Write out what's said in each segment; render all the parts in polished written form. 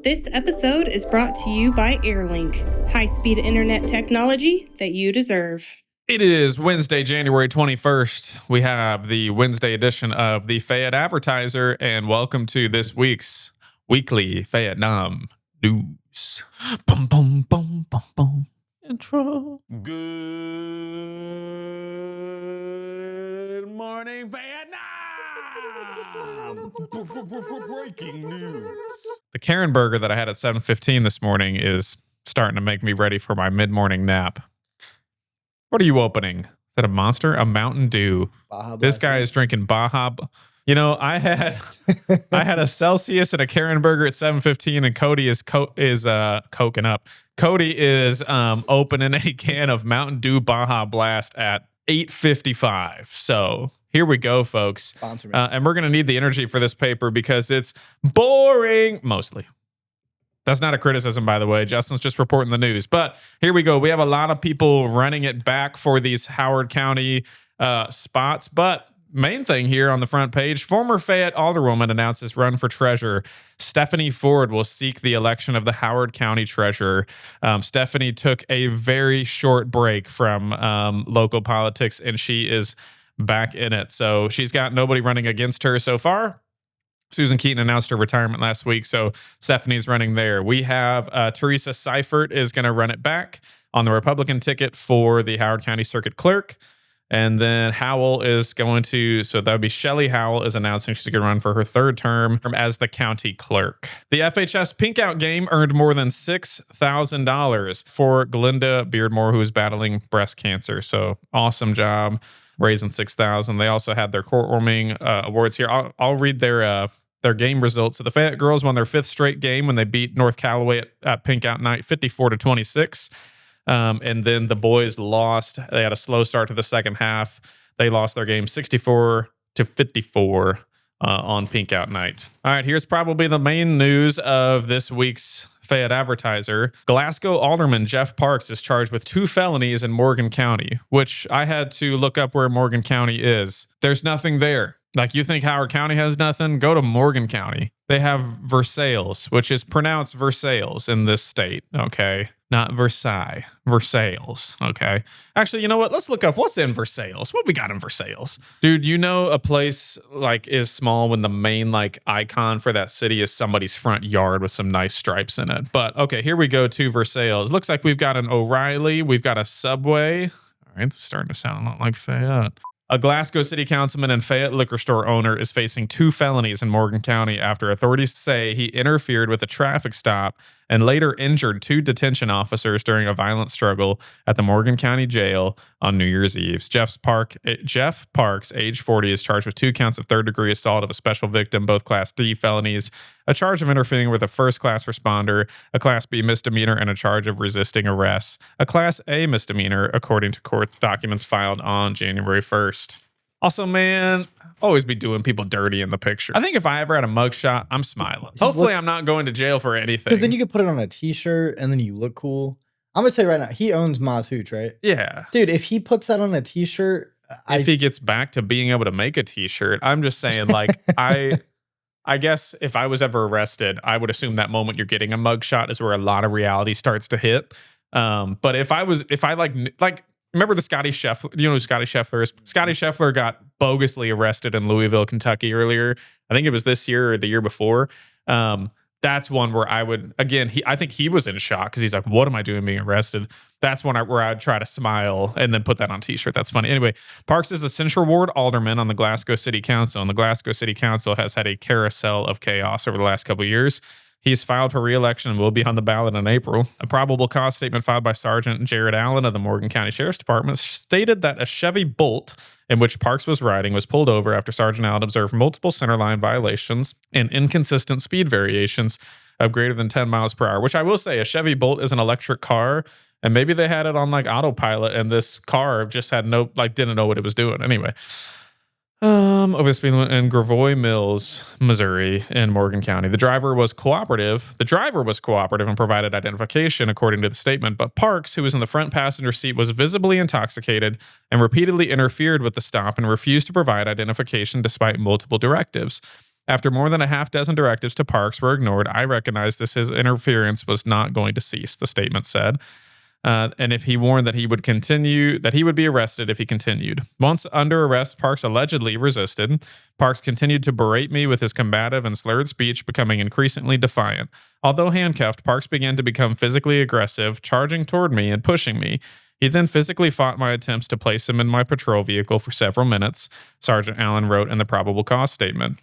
This episode is brought to you by Airlink, high-speed internet technology that you deserve. It is Wednesday, January 21st. We have the Wednesday edition of the Fayette Advertiser, and welcome to this week's Weekly Fayette-NAM news. Boom, boom, boom, boom, boom. Intro. Good morning, Fayette-NAM! Breaking news. The Karen burger that I had at 7:15 this morning is starting to make me ready for my mid-morning nap. What are you opening? Is that a Monster? A Mountain Dew. This guy is drinking Baja. You know, I had a Celsius and a Karen burger at 7:15, and Cody is coking up. Cody is opening a can of Mountain Dew Baja Blast at 8:55. So here we go, folks. And we're gonna need the energy for this paper because it's boring mostly. That's not a criticism, by the way. Justin's just reporting the news. But here we go. We have a lot of people running it back for these Howard County spots. But main thing here on the front page, former Fayette alderwoman announces run for treasurer. Stephanie Ford will seek the election of the Howard County treasurer. Stephanie took a very short break from local politics, and she is back in it. So she's got nobody running against her so far. Susan Keaton announced her retirement last week, so Stephanie's running there. We have Teresa Seifert is going to run it back on the Republican ticket for the Howard County Circuit Clerk. And then Howell is going to, so that would be Shelley Howell is announcing she's going to run for her third term as the county clerk. The FHS Pinkout game earned more than $6,000 for Glinda Beardmore, who is battling breast cancer. So awesome job raising $6,000. They also had their courtwarming awards here. I'll read their game results. So the Fayette girls won their fifth straight game when they beat North Callaway at Pinkout Night 54-26. And then the boys lost. They had a slow start to the second half. They lost their game 64-54 on Pinkout Night. All right, here's probably the main news of this week's Fayette Advertiser. Glasgow alderman Jeff Parks is charged with 2 felonies in Morgan County, which I had to look up where Morgan County is. There's nothing there. Like, you think Howard County has nothing? Go to Morgan County. They have Versailles, which is pronounced Versailles in this state, okay? Not Versailles. Versailles, okay? Actually, you know what? Let's look up what's in Versailles. What we got in Versailles? Dude, you know a place, like, is small when the main, like, icon for that city is somebody's front yard with some nice stripes in it. But, okay, here we go to Versailles. Looks like we've got an O'Reilly. We've got a Subway. All right, this is starting to sound a lot like Fayette. A Glasgow city councilman and Fayette liquor store owner is facing 2 felonies in Morgan County after authorities say he interfered with a traffic stop and later injured 2 detention officers during a violent struggle at the Morgan County Jail on New Year's Eve. Jeff Parks, age 40, is charged with 2 counts of third-degree assault of a special victim, both Class D felonies, a charge of interfering with a first-class responder, a Class B misdemeanor, and a charge of resisting arrest, a Class A misdemeanor, according to court documents filed on January 1st. Also, man, always be doing people dirty in the picture. I think if I ever had a mugshot, I'm smiling. Hopefully, I'm not going to jail for anything. Because then you could put it on a t-shirt and then you look cool. I'm going to say right now, he owns Moz Hooch, right? Yeah. Dude, if he puts that on a t-shirt... If he gets back to being able to make a t-shirt, I'm just saying, like, I guess if I was ever arrested, I would assume that moment you're getting a mugshot is where a lot of reality starts to hit. But if I remember the Scotty Scheffler? You know who Scotty Scheffler is? Scotty Scheffler got bogusly arrested in Louisville, Kentucky earlier. I think it was this year or the year before. That's one where I would, again, I think he was in shock because he's like, what am I doing being arrested? That's one where I'd try to smile and then put that on a t-shirt. That's funny. Anyway, Parks is a Central Ward alderman on the Glasgow City Council, and the Glasgow City Council has had a carousel of chaos over the last couple of years. He's filed for re-election and will be on the ballot in April. A probable cause statement filed by Sergeant Jared Allen of the Morgan County Sheriff's Department stated that a Chevy Bolt in which Parks was riding was pulled over after Sergeant Allen observed multiple centerline violations and inconsistent speed variations of greater than 10 miles per hour, which I will say, a Chevy Bolt is an electric car, and maybe they had it on like autopilot, and this car just had didn't know what it was doing. Anyway. Over the speed limit in Gravois Mills, Missouri, in Morgan County. The driver was cooperative and provided identification, according to the statement. But Parks, who was in the front passenger seat, was visibly intoxicated and repeatedly interfered with the stop and refused to provide identification despite multiple directives. After more than a half dozen directives to Parks were ignored, I recognized this his interference was not going to cease, the statement said. And if he warned that he would be arrested if he continued. Once under arrest, Parks allegedly resisted. Parks continued to berate me with his combative and slurred speech, becoming increasingly defiant. Although handcuffed, Parks began to become physically aggressive, charging toward me and pushing me. He then physically fought my attempts to place him in my patrol vehicle for several minutes, Sergeant Allen wrote in the probable cause statement.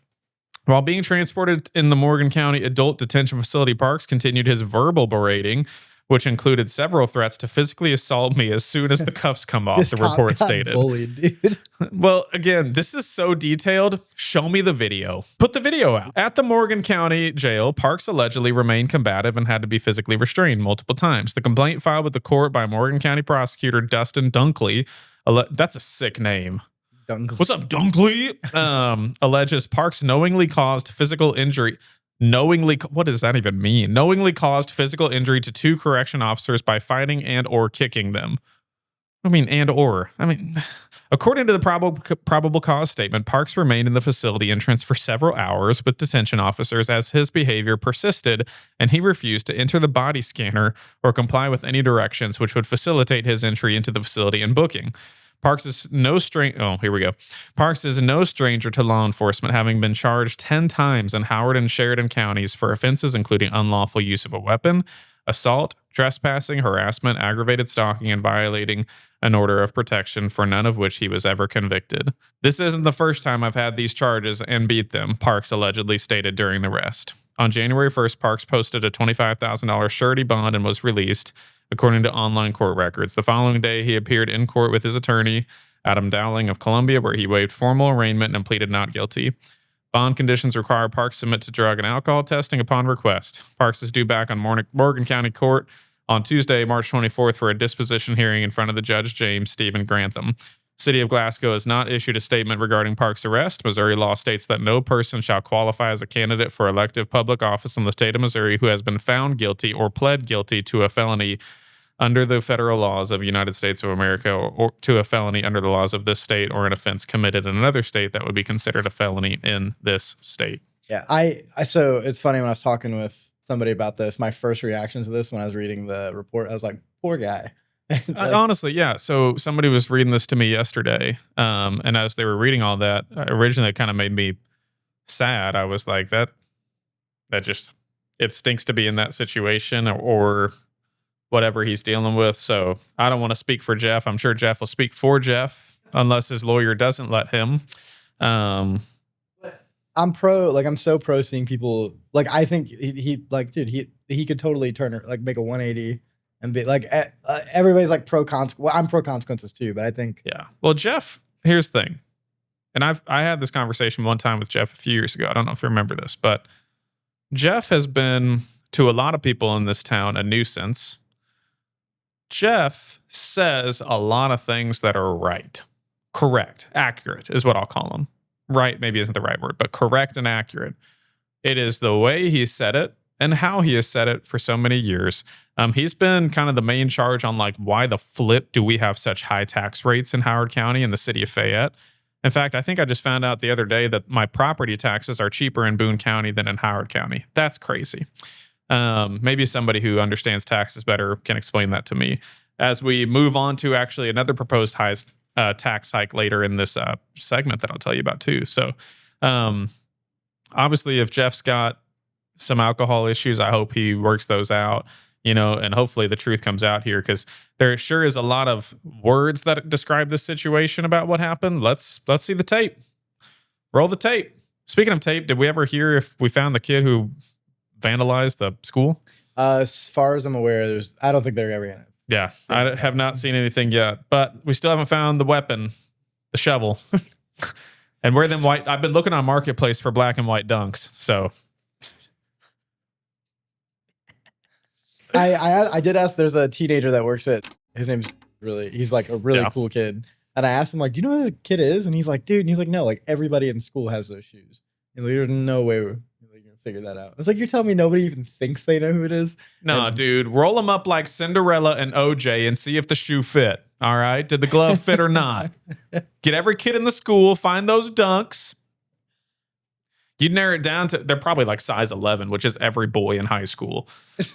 While being transported in the Morgan County Adult Detention Facility, Parks continued his verbal berating, which included several threats to physically assault me as soon as the cuffs come off, the report stated. Bullied, dude. Well, again, this is so detailed. Show me the video. Put the video out. At the Morgan County Jail, Parks allegedly remained combative and had to be physically restrained multiple times. The complaint filed with the court by Morgan County prosecutor Dustin Dunkley, that's a sick name. What's up, Dunkley? Alleges Parks knowingly caused physical injury. What does that even mean? Knowingly caused physical injury to 2 correction officers by fighting and or kicking them. According to the probable cause statement, Parks remained in the facility entrance for several hours with detention officers as his behavior persisted and he refused to enter the body scanner or comply with any directions which would facilitate his entry into the facility and booking. Parks is no stranger to law enforcement, having been charged 10 times in Howard and Sheridan counties for offenses including unlawful use of a weapon, assault, trespassing, harassment, aggravated stalking, and violating an order of protection, for none of which he was ever convicted. This isn't the first time I've had these charges and beat them, Parks allegedly stated during the arrest. On January 1st, Parks posted a $25,000 surety bond and was released, according to online court records. The following day, he appeared in court with his attorney, Adam Dowling of Columbia, where he waived formal arraignment and pleaded not guilty. Bond conditions require Parks submit to drug and alcohol testing upon request. Parks is due back on Morgan County Court on Tuesday, March 24th, for a disposition hearing in front of the Judge James Stephen Grantham. City of Glasgow has not issued a statement regarding Parks' arrest. Missouri law states that no person shall qualify as a candidate for elective public office in the state of Missouri who has been found guilty or pled guilty to a felony under the federal laws of the United States of America, or to a felony under the laws of this state, or an offense committed in another state that would be considered a felony in this state. Yeah, so it's funny when I was talking with somebody about this, my first reaction to this when I was reading the report, I was like, poor guy. Honestly, yeah. So somebody was reading this to me yesterday, and as they were reading all that, originally it kind of made me sad. I was like, that just, it stinks to be in that situation or whatever he's dealing with. So I don't want to speak for Jeff. I'm sure Jeff will speak for Jeff unless his lawyer doesn't let him. I'm so pro seeing people, I think he could totally turn, make a 180 and be everybody's pro consequences. Well, I'm pro consequences too, but I think. Yeah. Well, Jeff, here's the thing. And I had this conversation one time with Jeff a few years ago. I don't know if you remember this, but Jeff has been, to a lot of people in this town, a nuisance. Jeff says a lot of things that are right. Correct. Accurate is what I'll call them. Right maybe isn't the right word, but correct and accurate. It is the way he said it and how he has said it for so many years. He's been kind of the main charge on why the flip do we have such high tax rates in Howard County and the city of Fayette. In fact, I think I just found out the other day that my property taxes are cheaper in Boone County than in Howard County. That's crazy. Maybe somebody who understands taxes better can explain that to me. As we move on to actually another proposed tax hike later in this segment that I'll tell you about too. So obviously if Jeff's got some alcohol issues, I hope he works those out, and hopefully the truth comes out here, because there sure is a lot of words that describe this situation about what happened. Let's see the tape. Roll the tape. Speaking of tape, did we ever hear if we found the kid who vandalized the school? As far as I'm aware, I don't think they're ever in it. Yeah, I have not seen anything yet, but we still haven't found the weapon, the shovel. And where them white, I've been looking on Marketplace for black and white dunks. So I did ask, there's a teenager that works at, his name's he's a really cool kid. And I asked him, do you know who the kid is? And he's like, dude, and he's like, no, everybody in school has those shoes. And there's no way we're going to figure that out. I was like, you're telling me nobody even thinks they know who it is? No, dude, roll them up like Cinderella and OJ and see if the shoe fit. All right. Did the glove fit or not? Get every kid in the school, find those dunks. You'd narrow it down to, they're probably like size 11, which is every boy in high school.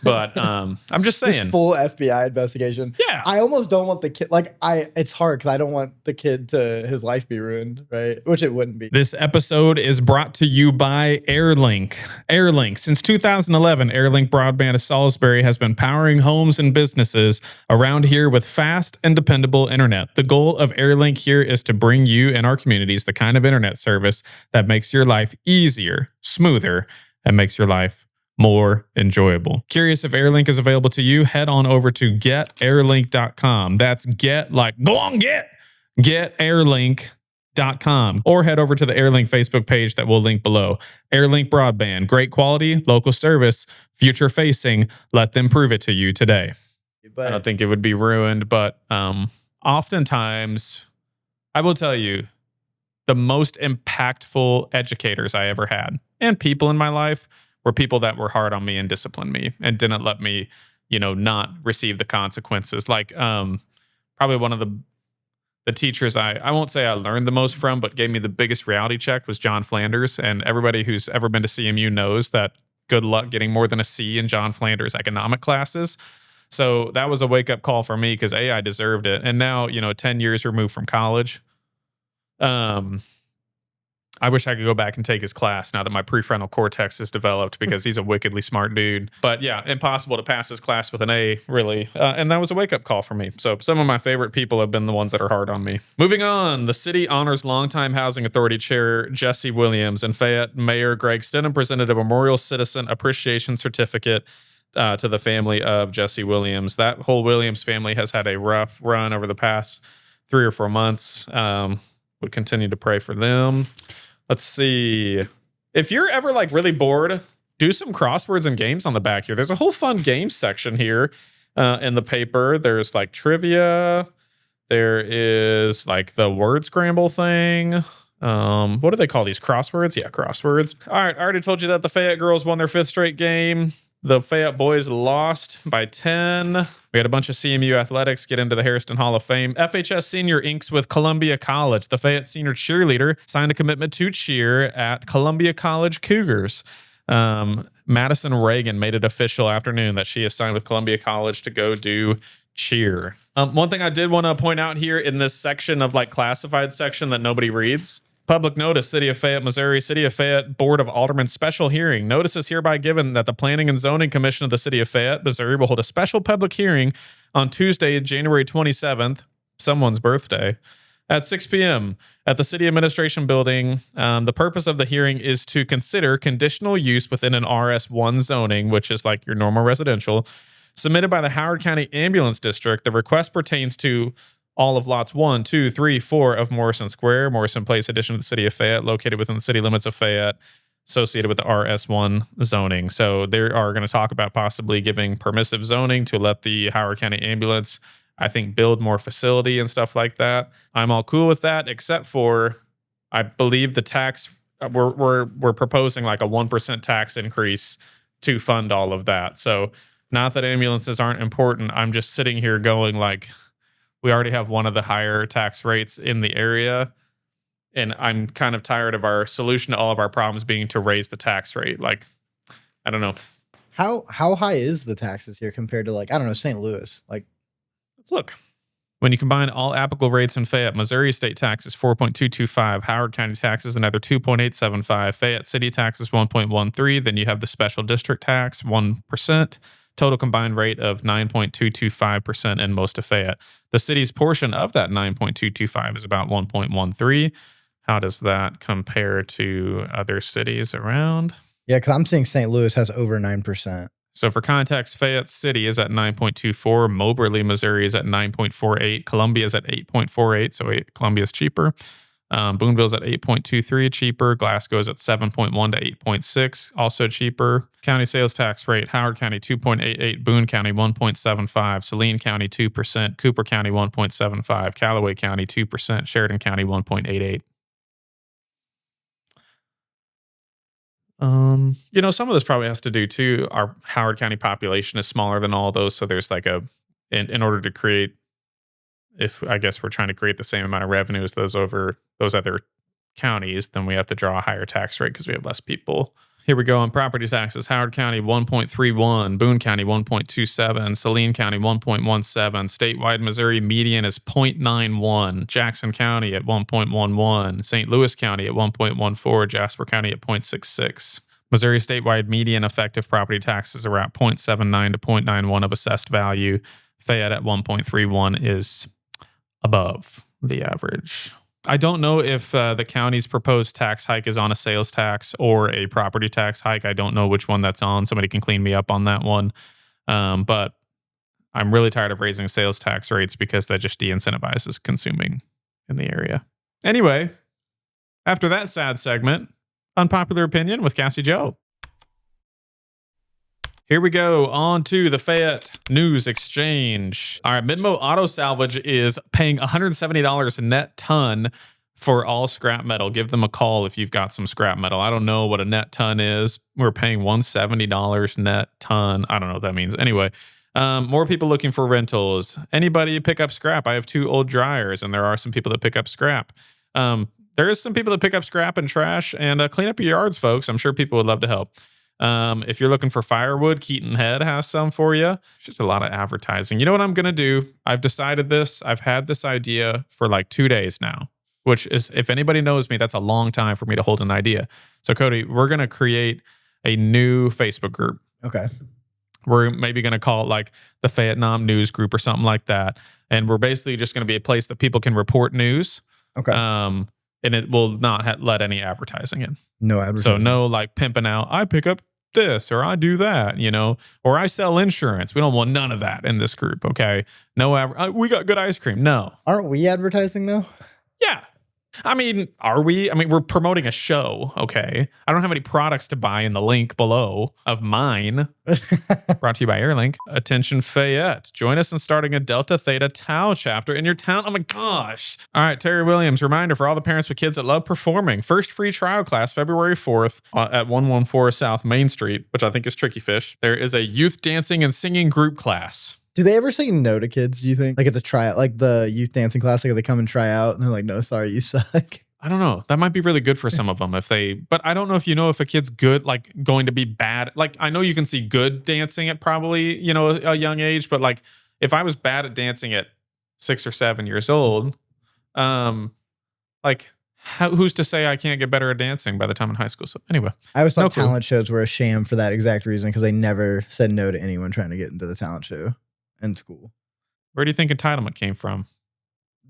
But I'm just saying. Just full FBI investigation. Yeah. I almost don't want the kid, it's hard because I don't want the kid to his life be ruined, right? Which it wouldn't be. This episode is brought to you by Airlink. Airlink. Since 2011, Airlink Broadband of Salisbury has been powering homes and businesses around here with fast and dependable internet. The goal of Airlink here is to bring you and our communities the kind of internet service that makes your life easier, smoother, and makes your life more enjoyable. Curious if Airlink is available to you? Head on over to getairlink.com. That's getairlink.com. Or head over to the Airlink Facebook page that we'll link below. Airlink Broadband, great quality, local service, future facing. Let them prove it to you today. I don't think it would be ruined, but oftentimes, I will tell you, the most impactful educators I ever had and people in my life were people that were hard on me and disciplined me and didn't let me, not receive the consequences. Like probably one of the teachers I won't say I learned the most from, but gave me the biggest reality check was John Flanders. And everybody who's ever been to CMU knows that good luck getting more than a C in John Flanders economic classes. So that was a wake-up call for me because I deserved it. And now, 10 years removed from college, I wish I could go back and take his class now that my prefrontal cortex is developed because he's a wickedly smart dude. But yeah, impossible to pass his class with an A, really. And that was a wake-up call for me. So some of my favorite people have been the ones that are hard on me. Moving on, the city honors longtime Housing Authority Chair Jesse Williams, and Fayette Mayor Greg Stenham presented a Memorial Citizen Appreciation Certificate to the family of Jesse Williams. That whole Williams family has had a rough run over the past 3 or 4 months. Would continue to pray for them. Let's see. If you're ever really bored, do some crosswords and games on the back here. There's a whole fun games section here in the paper. There's trivia. There is the word scramble thing. What do they call these? Crosswords? Yeah, crosswords. All right. I already told you that the Fayette girls won their 5th straight game. The Fayette boys lost by 10. We had a bunch of CMU athletics get into the Harrison Hall of Fame. FHS senior inks with Columbia College. The Fayette senior cheerleader signed a commitment to cheer at Columbia College Cougars. Madison Reagan made it official afternoon that she has signed with Columbia College to go do cheer. One thing I did want to point out here in this section of classified section that nobody reads. Public notice, City of Fayette, Missouri, City of Fayette Board of Aldermen special hearing. Notice is hereby given that the Planning and Zoning Commission of the City of Fayette, Missouri will hold a special public hearing on Tuesday, January 27th, someone's birthday, at 6 p.m. at the City Administration Building. The purpose of the hearing is to consider conditional use within an RS1 zoning, which is your normal residential, submitted by the Howard County Ambulance District. The request pertains to all of lots 1, 2, 3, 4 of Morrison Square, Morrison Place addition to the City of Fayette, located within the city limits of Fayette, associated with the RS1 zoning. So they are going to talk about possibly giving permissive zoning to let the Howard County Ambulance, I think, build more facility and stuff like that. I'm all cool with that, except for I believe the tax, we're proposing a 1% tax increase to fund all of that. So not that ambulances aren't important. I'm just sitting here going we already have one of the higher tax rates in the area, and I'm kind of tired of our solution to all of our problems being to raise the tax rate. I don't know. How high is the taxes here compared to I don't know, St. Louis? Let's look. When you combine all applicable rates in Fayette, Missouri state tax is 4.225, Howard County tax is another 2.875, Fayette city tax is 1.13, then you have the special district tax, 1%. Total combined rate of 9.225% in most of Fayette. The city's portion of that 9.225 is about 1.13. How does that compare to other cities around? Yeah, because I'm seeing St. Louis has over 9%. So for context, Fayette City is at 9.24. Moberly, Missouri is at 9.48. Columbia is at 8.48, so Columbia is cheaper. Boonville's at 8.23, cheaper. Glasgow is at 7.1 to 8.6, also cheaper. County sales tax rate, Howard County 2.88, Boone County 1.75, Saline County 2%, Cooper County 1.75, Callaway County 2%, Sheridan County 1.88. Some of this probably has to do too. Our Howard County population is smaller than all those, so there's in order to create, if I guess we're trying to create the same amount of revenue as those other counties, then we have to draw a higher tax rate because we have less people. Here we go on property taxes. Howard County, 1.31. Boone County, 1.27. Saline County, 1.17. Statewide Missouri median is 0.91. Jackson County at 1.11. St. Louis County at 1.14. Jasper County at 0.66. Missouri statewide median effective property taxes are at 0.79 to 0.91 of assessed value. Fayette at 1.31 is above the average. I don't know if the county's proposed tax hike is on a sales tax or a property tax hike. I don't know which one that's on. Somebody can clean me up on that one. But I'm really tired of raising sales tax rates because that just de-incentivizes consuming in the area. Anyway, after that sad segment, unpopular opinion with Cassie Joe. Here we go on to the Fayette News Exchange. All right, Midmo Auto Salvage is paying $170 net ton for all scrap metal. Give them a call if you've got some scrap metal. I don't know what a net ton is. We're paying $170 net ton. I don't know what that means. Anyway, more people looking for rentals. Anybody pick up scrap? I have 2 old dryers, and there are some people that pick up scrap. There is some people that pick up scrap and trash and clean up your yards, folks. I'm sure people would love to help. If you're looking for firewood, Keaton Head has some for you. Just a lot of advertising. You know what I'm going to do? I've decided this. I've had this idea for like 2 days now, which is, if anybody knows me, that's a long time for me to hold an idea. So Cody, we're going to create a new Facebook group. Okay. We're maybe going to call it like the Fayette-NAM news group or something like that. And we're basically just going to be a place that people can report news. Okay. And it will not let any advertising in. No advertising. So no like pimping out, I pick up this or I do that, you know, or I sell insurance. We don't want none of that in this group, okay? No, we got good ice cream. No. Aren't we advertising though? Yeah. I mean, are we? I mean, we're promoting a show, okay? I don't have any products to buy in the link below of mine. Brought to you by Airlink. Attention Fayette. Join us in starting a Delta Theta Tau chapter in your town. Oh my gosh. All right, Terry Williams, reminder for all the parents with kids that love performing. First free trial class, February 4th at 114 South Main Street, which I think is Tricky Fish. There is a youth dancing and singing group class. Do they ever say no to kids, do you think? Like at the tryout, like the youth dancing class, like they come and try out and they're like, no, sorry, you suck. I don't know. That might be really good for some of them but I don't know if a kid's good, like going to be bad. Like I know you can see good dancing at probably, you know, a young age, but like if I was bad at dancing at 6 or 7 years old, like who's to say I can't get better at dancing by the time in high school? So anyway. I always thought talent shows were a sham for that exact reason because they never said no to anyone trying to get into the talent show. In school. Where do you think entitlement came from?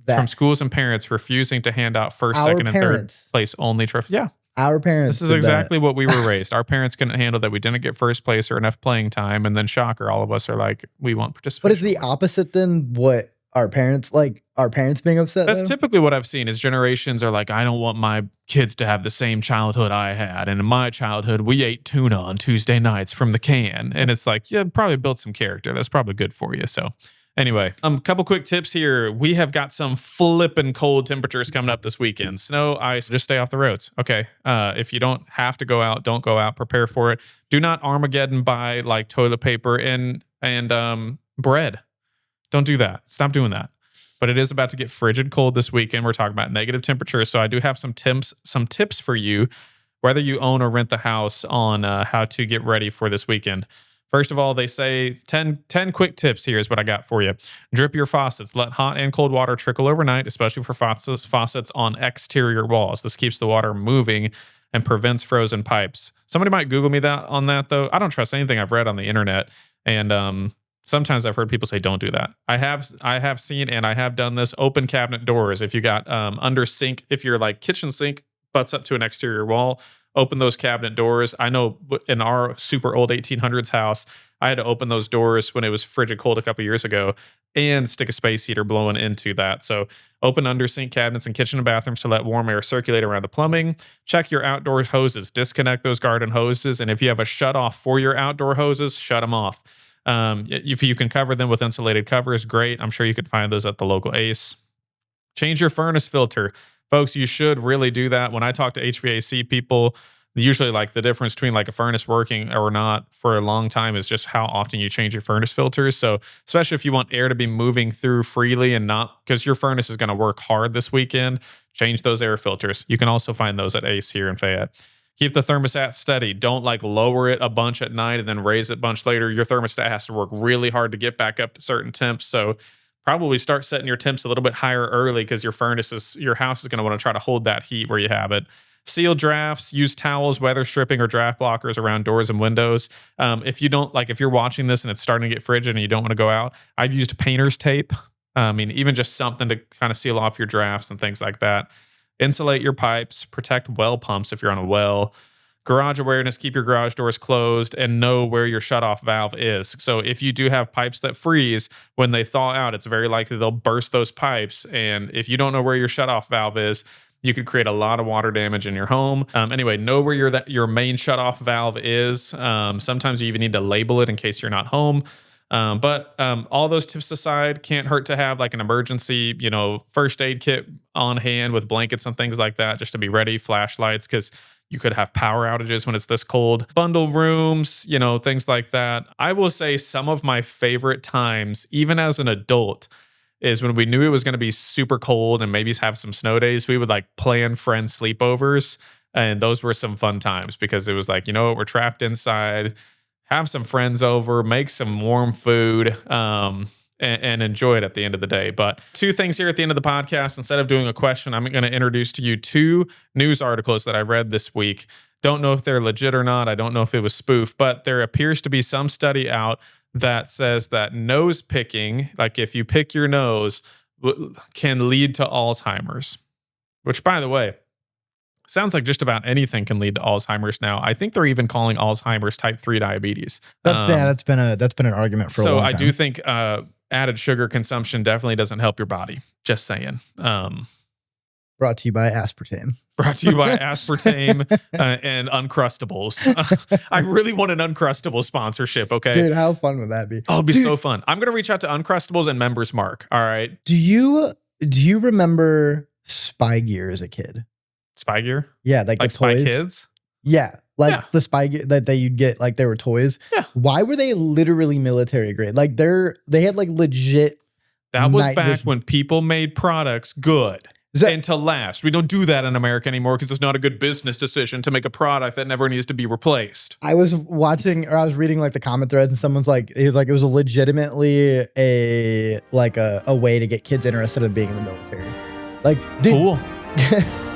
It's from schools and parents refusing to hand out first, second, and third place only trophies. Yeah. Our parents. This is exactly what we were raised. Our parents couldn't handle that we didn't get first place or enough playing time. And then shocker, all of us are like, we want participation. But is the opposite then what our parents being upset? That's typically what I've seen is generations are like, I don't want my kids to have the same childhood I had. And in my childhood, we ate tuna on Tuesday nights from the can. And it's like, yeah, probably built some character. That's probably good for you. So anyway, couple quick tips here. We have got some flippin' cold temperatures coming up this weekend. Snow, ice, just stay off the roads. Okay. If you don't have to go out, don't go out. Prepare for it. Do not Armageddon buy like toilet paper and bread. Don't do that. Stop doing that. But it is about to get frigid cold this weekend. We're talking about negative temperatures. So I do have some tips for you, whether you own or rent the house, on how to get ready for this weekend. First of all, they say 10 quick tips. Here's what I got for you. Drip your faucets. Let hot and cold water trickle overnight, especially for faucets on exterior walls. This keeps the water moving and prevents frozen pipes. Somebody might Google me on that, though. I don't trust anything I've read on the internet. And sometimes I've heard people say don't do that. I have seen and I have done this. Open cabinet doors. If you got under sink, if your like kitchen sink butts up to an exterior wall, open those cabinet doors. I know in our super old 1800s house, I had to open those doors when it was frigid cold a couple years ago and stick a space heater blowing into that. So open under sink cabinets and kitchen and bathrooms to let warm air circulate around the plumbing. Check your outdoors hoses. Disconnect those garden hoses. And if you have a shut off for your outdoor hoses, shut them off. If you can cover them with insulated covers, great. I'm sure you could find those at the local Ace. Change your furnace filter. Folks, you should really do that. When I talk to HVAC people, usually like the difference between like a furnace working or not for a long time is just how often you change your furnace filters. So especially if you want air to be moving through freely and not, because your furnace is going to work hard this weekend, change those air filters. You can also find those at Ace here in Fayette. Keep the thermostat steady. Don't like lower it a bunch at night and then raise it a bunch later. Your thermostat has to work really hard to get back up to certain temps. So probably start setting your temps a little bit higher early because your house is going to want to try to hold that heat where you have it. Seal drafts, use towels, weather stripping, or draft blockers around doors and windows. If you're watching this and it's starting to get frigid and you don't want to go out, I've used painter's tape. Even just something to kind of seal off your drafts and things like that. Insulate your pipes, protect well pumps if you're on a well. Garage awareness, keep your garage doors closed and know where your shutoff valve is. So if you do have pipes that freeze, when they thaw out, it's very likely they'll burst those pipes. And if you don't know where your shutoff valve is, you could create a lot of water damage in your home. Anyway, know where your main shutoff valve is. Sometimes you even need to label it in case you're not home. But all those tips aside, can't hurt to have like an emergency, first aid kit on hand with blankets and things like that, just to be ready, flashlights, because you could have power outages when it's this cold. Bundle rooms, things like that. I will say some of my favorite times, even as an adult, is when we knew it was going to be super cold and maybe have some snow days. We would like plan friend sleepovers. And those were some fun times because it was like, we're trapped inside. Have some friends over, make some warm food, and enjoy it at the end of the day. But two things here at the end of the podcast. Instead of doing a question, I'm going to introduce to you two news articles that I read this week. Don't know if they're legit or not. I don't know if it was spoof, but there appears to be some study out that says that nose picking, like if you pick your nose, can lead to Alzheimer's, which, by the way, sounds like just about anything can lead to Alzheimer's now. I think they're even calling Alzheimer's type 3 diabetes. That's been an argument for a long time. So I do think added sugar consumption definitely doesn't help your body. Just saying. Brought to you by aspartame. Brought to you by aspartame and Uncrustables. I really want an Uncrustables sponsorship, okay? Dude, how fun would that be? Oh, it'd be so fun. I'm going to reach out to Uncrustables and Members Mark, all right? Do you remember Spy Gear as a kid? Spy Gear? Yeah, like the Spy toys. Kids? Yeah, the Spy Gear that you'd get, like they were toys. Yeah. Why were they literally military grade? Like they had like legit. That was back when people made products good and to last. We don't do that in America anymore because it's not a good business decision to make a product that never needs to be replaced. I was reading like the comment threads and someone's like, it was legitimately a way to get kids interested in being in the military. Like, dude, cool.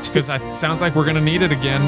Because it sounds like we're going to need it again.